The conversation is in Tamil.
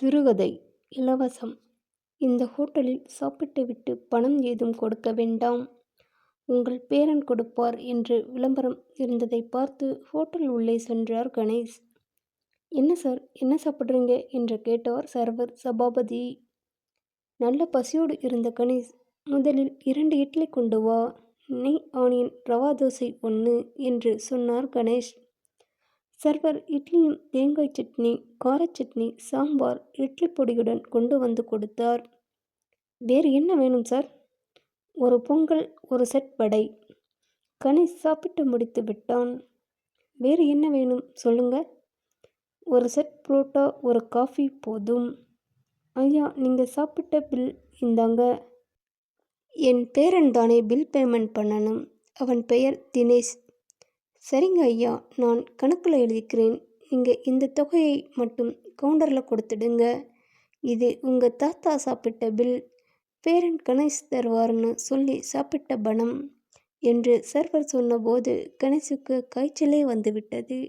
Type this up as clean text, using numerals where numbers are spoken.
சிறுகதை இலவசம். இந்த ஹோட்டலில் சாப்பிட்டுவிட்டு பணம் ஏதும் கொடுக்க வேண்டாம், உங்கள் பேரன் கொடுப்பார் என்று விளம்பரம் இருந்ததை பார்த்து ஹோட்டல் உள்ளே சென்றார் கணேஷ். என்ன சார், என்ன சாப்பிட்றீங்க என்று கேட்டார் சர்வர் சபாபதி. நல்ல பசியோடு இருந்த கணேஷ், முதலில் 2 இட்லி கொண்டு வா, நெய் ஆனியன் ரவா தோசை 1 என்று சொன்னார் கணேஷ். சர்வர் இட்லியும் தேங்காய் சட்னி, கார சட்னி, சாம்பார், இட்லி பொடியுடன் கொண்டு வந்து கொடுத்தார். வேறு என்ன வேணும் சார்? ஒரு பொங்கல், ஒரு செட் வடை. கணேஷ் சாப்பிட்டு முடித்து விட்டான். வேறு என்ன வேணும் சொல்லுங்க? ஒரு செட் புரோட்டா, ஒரு காஃபி போதும். ஐயா, நீங்கள் சாப்பிட்ட பில் இந்தாங்க. என் பேரன் தானே பில் பேமெண்ட் பண்ணணும். அவன் பெயர் தினேஷ். சரிங்க ஐயா, நான் கணக்கில் எழுதிக்கிறேன். நீங்கள் இந்த தொகையை மட்டும் கவுண்டரில் கொடுத்துடுங்க. இது உங்கள் தாத்தா சாப்பிட்ட பில், பேரன் கணேஷ் தருவார்னு சொல்லி சாப்பிட்ட பணம் என்று சர்வர் சொன்னபோது கணேஷுக்கு காய்ச்சலே வந்துவிட்டது.